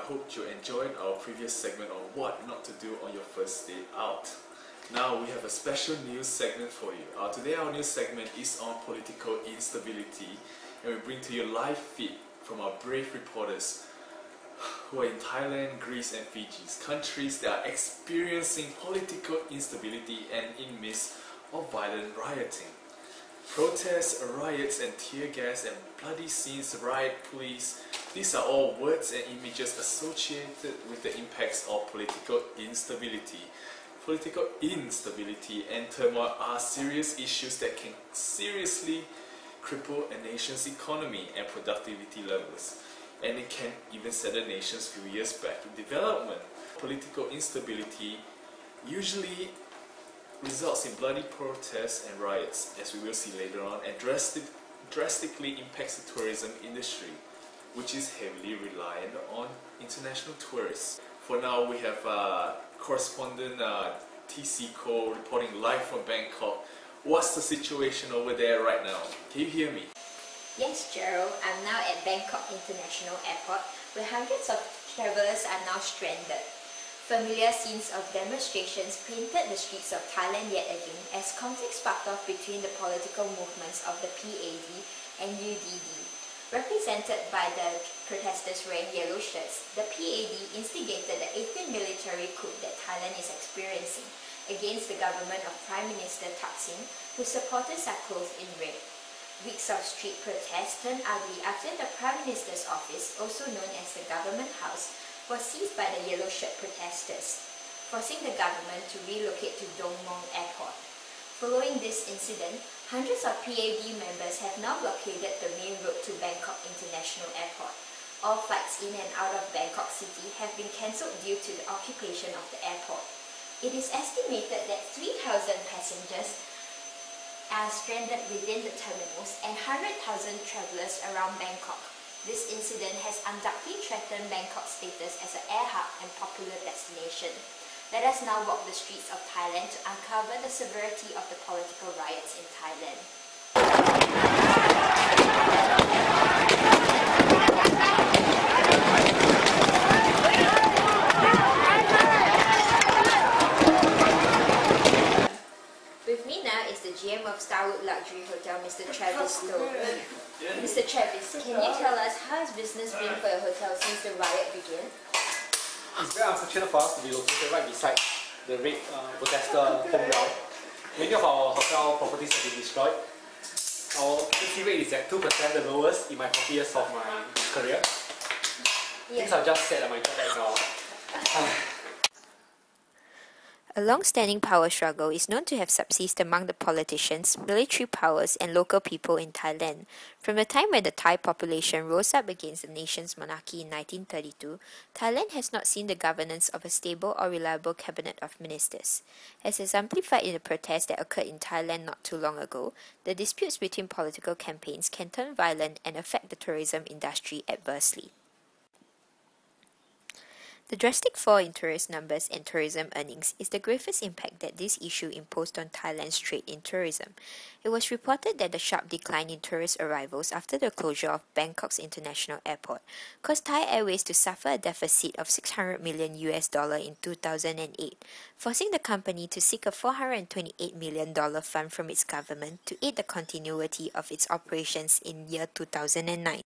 hope you enjoyed our previous segment on what not to do on your first day out. Now we have a special news segment for you. Today our news segment is on political instability, and we bring to you a live feed from our brave reporters who are in Thailand, Greece and Fiji, countries that are experiencing political instability and in midst of violent rioting. Protests, riots and tear gas and bloody scenes, riot police, these are all words and images associated with the impacts of political instability. Political instability and turmoil are serious issues that can seriously cripple a nation's economy and productivity levels, and it can even set a nation's few years back in development. Political instability usually results in bloody protests and riots, as we will see later on, and drastically impacts the tourism industry, which is heavily reliant on international tourists. For now, we have correspondent TC Ko reporting live from Bangkok. What's the situation over there right now? Can you hear me? Yes, Jaryl. I'm now at Bangkok International Airport, where hundreds of travelers are now stranded. Familiar scenes of demonstrations painted the streets of Thailand yet again as conflict sparked off between the political movements of the PAD and UDD. Represented by the protesters wearing yellow shirts, the PAD instigated the 18th military coup that Thailand is experiencing against the government of Prime Minister Thaksin, whose supporters are clothed in red. Weeks of street protests turned ugly after the Prime Minister's office, also known as the Government House, was seized by the yellow shirt protesters, forcing the government to relocate to Dong Mueang Airport. Following this incident, hundreds of PAD members have now blockaded the main road to Bangkok International Airport. All flights in and out of Bangkok City have been cancelled due to the occupation of the airport. It is estimated that 3,000 passengers are stranded within the terminals and 100,000 travelers around Bangkok. This incident has undoubtedly threatened Bangkok's status as an air hub and popular destination. Let us now walk the streets of Thailand to uncover the severity of the political riots in Thailand. With me now is the GM of Starwood Luxury Hotel, Mr. Travis Stowe. Mr. Travis, can you tell us how has business been for your hotel since the riot began? It's very unfortunate for us to be located right beside the red protester home ground. Many of our hotel properties have been destroyed. Our occupancy rate is at 2%, the lowest in my 40 years of my career. Things are just sad at my job right now. A long-standing power struggle is known to have subsisted among the politicians, military powers and local people in Thailand. From the time when the Thai population rose up against the nation's monarchy in 1932, Thailand has not seen the governance of a stable or reliable cabinet of ministers. As exemplified in the protests that occurred in Thailand not too long ago, the disputes between political campaigns can turn violent and affect the tourism industry adversely. The drastic fall in tourist numbers and tourism earnings is the gravest impact that this issue imposed on Thailand's trade in tourism. It was reported that the sharp decline in tourist arrivals after the closure of Bangkok's international airport caused Thai Airways to suffer a deficit of $600 million in 2008, forcing the company to seek a $428 million fund from its government to aid the continuity of its operations in year 2009.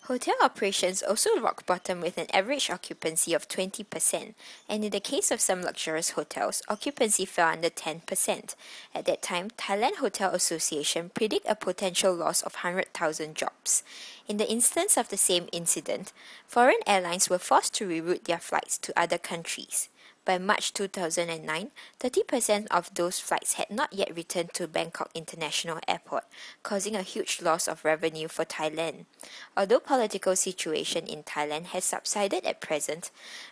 Hotel operations also rock bottom with an average occupancy of 20%, and in the case of some luxurious hotels, occupancy fell under 10%. At that time, Thailand Hotel Association predict a potential loss of 100,000 jobs. In the instance of the same incident, foreign airlines were forced to reroute their flights to other countries. By March 2009, 30% of those flights had not yet returned to Bangkok International Airport, causing a huge loss of revenue for Thailand. Although political situation in Thailand has subsided at present,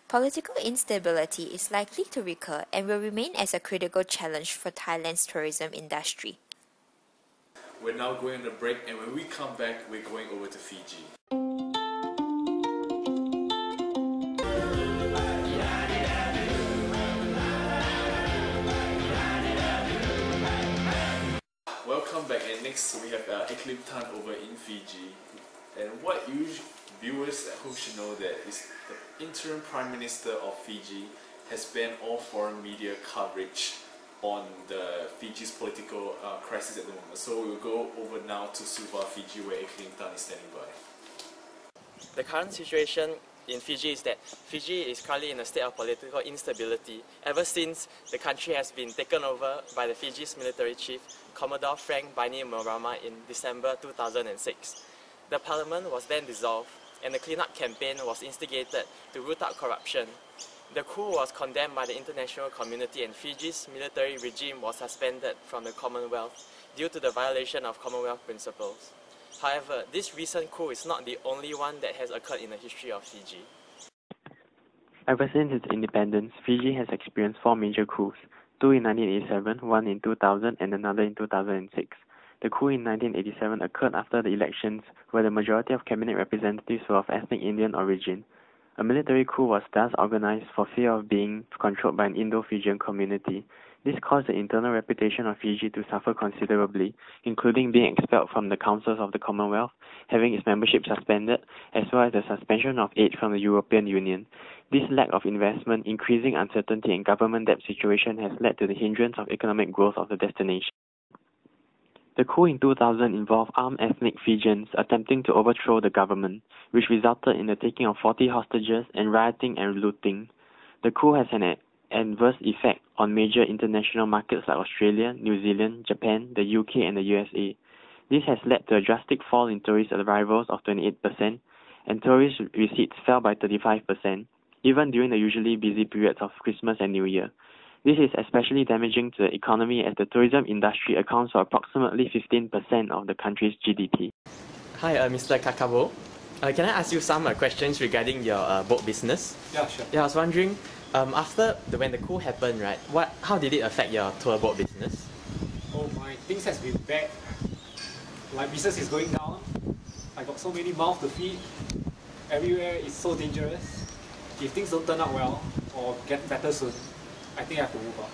political instability is likely to recur and will remain as a critical challenge for Thailand's tourism industry. We're now going on a break, and when we come back, we're going over to Fiji. Welcome back, and next we have Tan over in Fiji. And what viewers at home should know that the interim Prime Minister of Fiji has banned all foreign media coverage on the Fiji's political crisis at the moment. So we will go over now to Suva, Fiji, where Clinton is standing by. The current situation in Fiji is that Fiji is currently in a state of political instability ever since the country has been taken over by the Fiji's military chief, Commodore Frank Bainimarama, in December 2006. The parliament was then dissolved and the cleanup campaign was instigated to root out corruption. The coup was condemned by the international community and Fiji's military regime was suspended from the Commonwealth due to the violation of Commonwealth principles. However, this recent coup is not the only one that has occurred in the history of Fiji. Ever since its independence, Fiji has experienced 4 major coups, 2 in 1987, 1 in 2000 and another in 2006. The coup in 1987 occurred after the elections where the majority of cabinet representatives were of ethnic Indian origin. A military coup was thus organized for fear of being controlled by an Indo-Fijian community. This caused the internal reputation of Fiji to suffer considerably, including being expelled from the councils of the Commonwealth, having its membership suspended, as well as the suspension of aid from the European Union. This lack of investment, increasing uncertainty and government debt situation has led to the hindrance of economic growth of the destination. The coup in 2000 involved armed ethnic Fijians attempting to overthrow the government, which resulted in the taking of 40 hostages and rioting and looting. The coup has an adverse effect on major international markets like Australia, New Zealand, Japan, the UK and the USA. This has led to a drastic fall in tourist arrivals of 28%, and tourist receipts fell by 35%, even during the usually busy periods of Christmas and New Year. This is especially damaging to the economy as the tourism industry accounts for approximately 15% of the country's GDP. Hi, Mr. Kakabo. Can I ask you some questions regarding your boat business? Yeah, sure. Yeah, I was wondering, when the coup happened, right? How did it affect your tour boat business? Oh my, things has been bad. My business is going down. I got so many mouths to feed. Everywhere is so dangerous. If things don't turn out well or get better soon, I think I have to move on.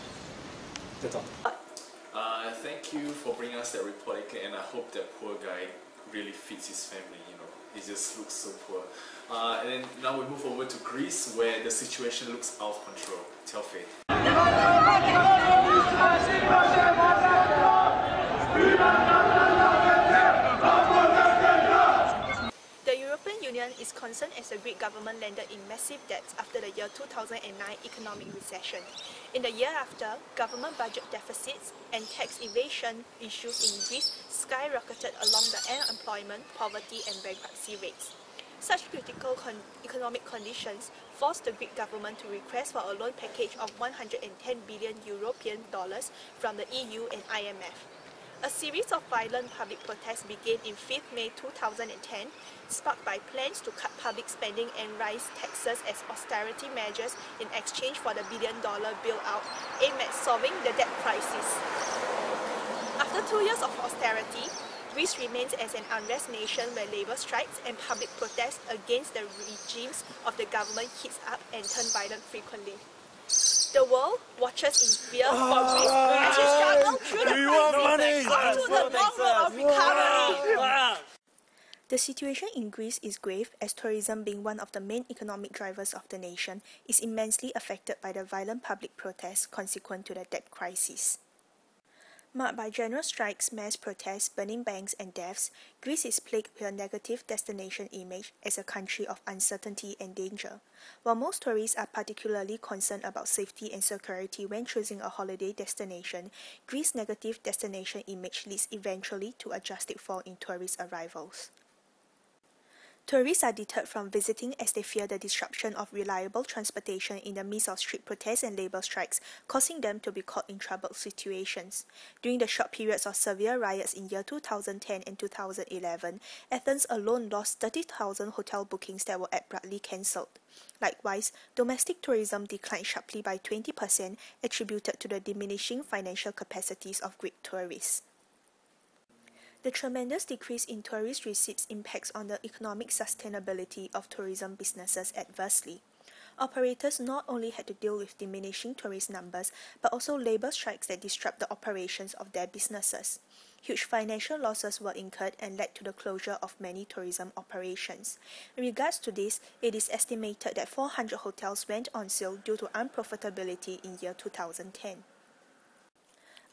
That's all. Thank you for bringing us that report, and I hope that poor guy really feeds his family, you know. He just looks so poor. And then now we move over to Greece, where the situation looks out of control. Tell Faith. The European Union is concerned as the Greek government landed in massive debts after the year 2009 economic recession. In the year after, government budget deficits and tax evasion issues in Greece skyrocketed along the unemployment, poverty and bankruptcy rates. Such critical economic conditions forced the Greek government to request for a loan package of 110 billion European dollars from the EU and IMF. A series of violent public protests began in 5th May 2010, sparked by plans to cut public spending and raise taxes as austerity measures in exchange for the billion-dollar bailout aimed at solving the debt crisis. After 2 years of austerity, Greece remains as an unrest nation where labour strikes and public protests against the regimes of the government heats up and turn violent frequently. The world watches in fear for Greece as we struggle through the crisis onto the long road of recovery. The situation in Greece is grave as tourism, being one of the main economic drivers of the nation, is immensely affected by the violent public protests consequent to the debt crisis. Marked by general strikes, mass protests, burning banks and deaths, Greece is plagued with a negative destination image as a country of uncertainty and danger. While most tourists are particularly concerned about safety and security when choosing a holiday destination, Greece's negative destination image leads eventually to a drastic fall in tourist arrivals. Tourists are deterred from visiting as they fear the disruption of reliable transportation in the midst of street protests and labour strikes, causing them to be caught in troubled situations. During the short periods of severe riots in year 2010 and 2011, Athens alone lost 30,000 hotel bookings that were abruptly cancelled. Likewise, domestic tourism declined sharply by 20%, attributed to the diminishing financial capacities of Greek tourists. The tremendous decrease in tourist receipts impacts on the economic sustainability of tourism businesses adversely. Operators not only had to deal with diminishing tourist numbers, but also labour strikes that disrupt the operations of their businesses. huge financial losses were incurred and led to the closure of many tourism operations. In regards to this, it is estimated that 400 hotels went on sale due to unprofitability in year 2010.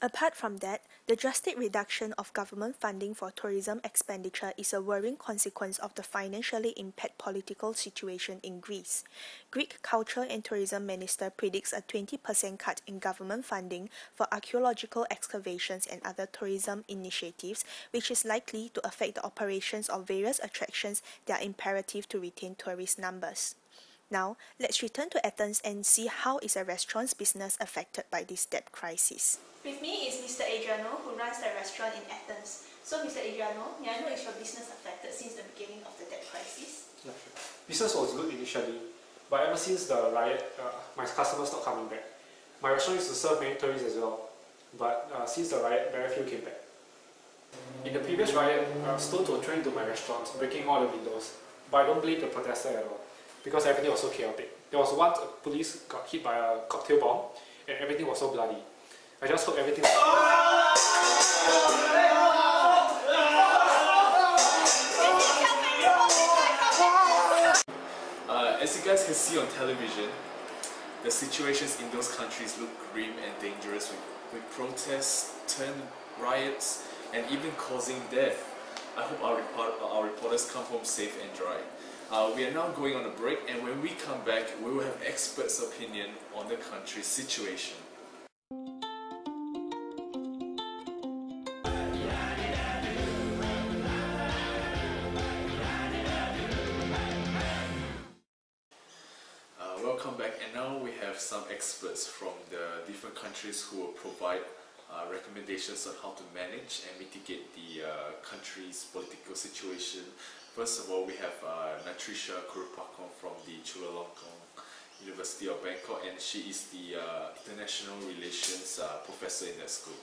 Apart from that, the drastic reduction of government funding for tourism expenditure is a worrying consequence of the financially impaired political situation in Greece. Greek Culture and Tourism Minister predicts a 20% cut in government funding for archaeological excavations and other tourism initiatives, which is likely to affect the operations of various attractions that are imperative to retain tourist numbers. Now, let's return to Athens and see how is a restaurant's business affected by this debt crisis. With me is Mr. Adriano, who runs the restaurant in Athens. So, Mr. Adriano, may I know is your business affected since the beginning of the debt crisis? Yeah, sure. Business was good initially, but ever since the riot, my customers not coming back. My restaurant used to serve many tourists as well, but since the riot, very few came back. In the previous riot, stones were thrown into my restaurant, breaking all the windows, but I don't blame the protester at all, because everything was so chaotic. There was once a police got hit by a cocktail bomb, and everything was so bloody. I just hope everything was... As you guys can see on television, the situations in those countries look grim and dangerous, with protests, riots, and even causing death. I hope our reporters come home safe and dry. We are now going on a break, and when we come back, we will have experts' opinion on the country's situation. Welcome back, and now we have some experts from the different countries who will provide recommendations on how to manage and mitigate the country's political situation. First of all, we have Natricia Kurupakon from the Chulalongkorn University of Bangkok, and she is the International Relations professor in that school.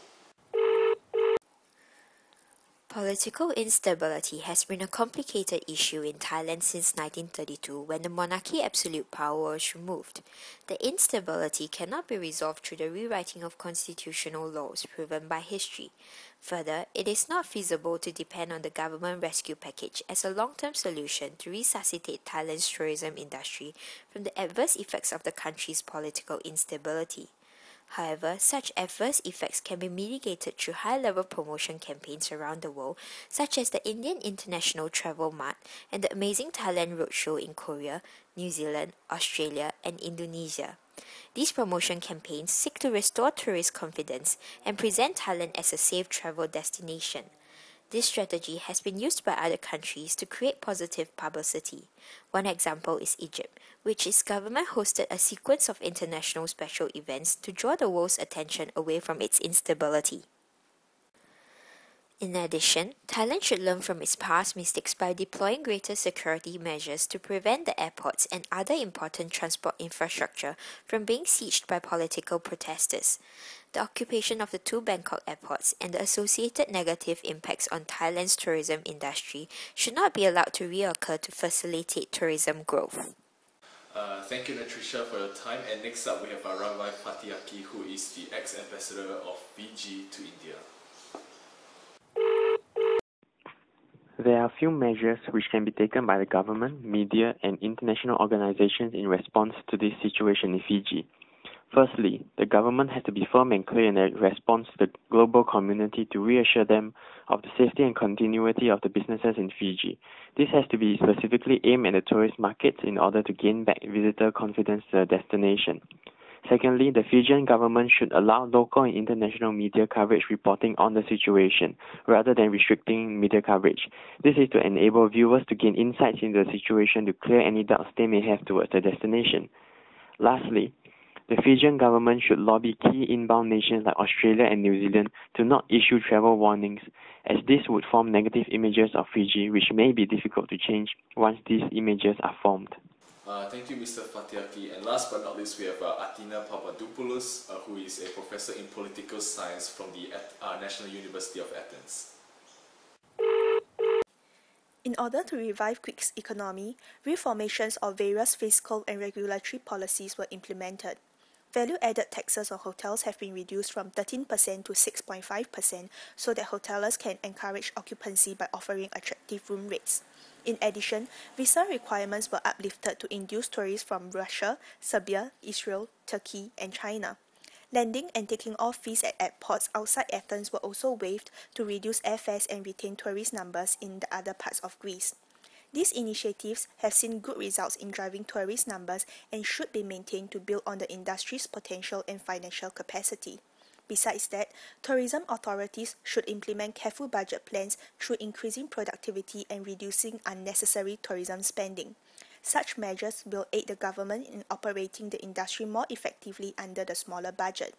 Political instability has been a complicated issue in Thailand since 1932, when the monarchy absolute power was removed. The instability cannot be resolved through the rewriting of constitutional laws proven by history. Further, it is not feasible to depend on the government rescue package as a long-term solution to resuscitate Thailand's tourism industry from the adverse effects of the country's political instability. However, such adverse effects can be mitigated through high-level promotion campaigns around the world, such as the Indian International Travel Mart and the Amazing Thailand Roadshow in Korea, New Zealand, Australia, and Indonesia. These promotion campaigns seek to restore tourist confidence and present Thailand as a safe travel destination. This strategy has been used by other countries to create positive publicity. One example is Egypt, which its government hosted a sequence of international special events to draw the world's attention away from its instability. In addition, Thailand should learn from its past mistakes by deploying greater security measures to prevent the airports and other important transport infrastructure from being sieged by political protesters. The occupation of the two Bangkok airports and the associated negative impacts on Thailand's tourism industry should not be allowed to reoccur to facilitate tourism growth. Thank you, Natricia, for your time. And next up, we have Rabbi Patiaki, who is the ex-ambassador of Fiji to India. There are a few measures which can be taken by the government, media, and international organizations in response to this situation in Fiji. Firstly, the government has to be firm and clear in their response to the global community to reassure them of the safety and continuity of the businesses in Fiji. This has to be specifically aimed at the tourist markets in order to gain back visitor confidence to the destination. Secondly, the Fijian government should allow local and international media coverage reporting on the situation, rather than restricting media coverage. This is to enable viewers to gain insights into the situation to clear any doubts they may have towards the destination. Lastly, the Fijian government should lobby key inbound nations like Australia and New Zealand to not issue travel warnings, as this would form negative images of Fiji, which may be difficult to change once these images are formed. Thank you, Mr. Fatiaki. And last but not least, we have Athina Papadopoulos, who is a professor in political science from the National University of Athens. In order to revive Greece's economy, reformations of various fiscal and regulatory policies were implemented. Value-added taxes on hotels have been reduced from 13% to 6.5% so that hoteliers can encourage occupancy by offering attractive room rates. In addition, visa requirements were uplifted to induce tourists from Russia, Serbia, Israel, Turkey, and China. Landing and taking off fees at airports outside Athens were also waived to reduce airfares and retain tourist numbers in the other parts of Greece. These initiatives have seen good results in driving tourist numbers and should be maintained to build on the industry's potential and financial capacity. Besides that, tourism authorities should implement careful budget plans through increasing productivity and reducing unnecessary tourism spending. Such measures will aid the government in operating the industry more effectively under the smaller budget.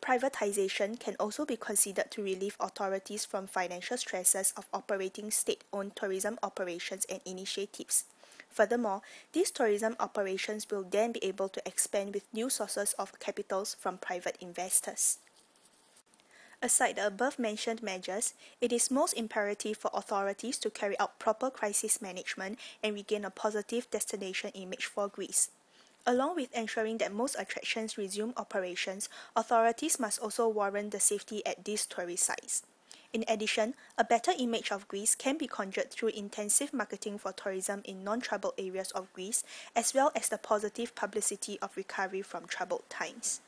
Privatization can also be considered to relieve authorities from financial stresses of operating state-owned tourism operations and initiatives. Furthermore, these tourism operations will then be able to expand with new sources of capitals from private investors. Aside the above-mentioned measures, it is most imperative for authorities to carry out proper crisis management and regain a positive destination image for Greece. Along with ensuring that most attractions resume operations, authorities must also warrant the safety at these tourist sites. In addition, a better image of Greece can be conjured through intensive marketing for tourism in non-troubled areas of Greece, as well as the positive publicity of recovery from troubled times.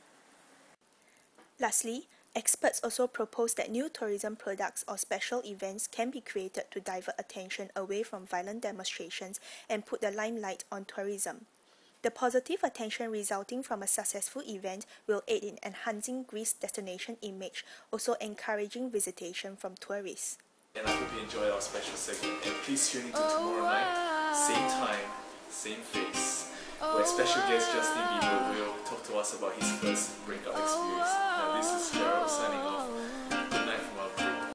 Lastly, experts also propose that new tourism products or special events can be created to divert attention away from violent demonstrations and put the limelight on tourism. The positive attention resulting from a successful event will aid in enhancing Greece's destination image, also encouraging visitation from tourists. And I hope you enjoyed our special segment, and please tune in to tomorrow night, same time, same face, where special guest Justin Bieber will talk to us about his first breakup experience. Now this is Jaryl signing off.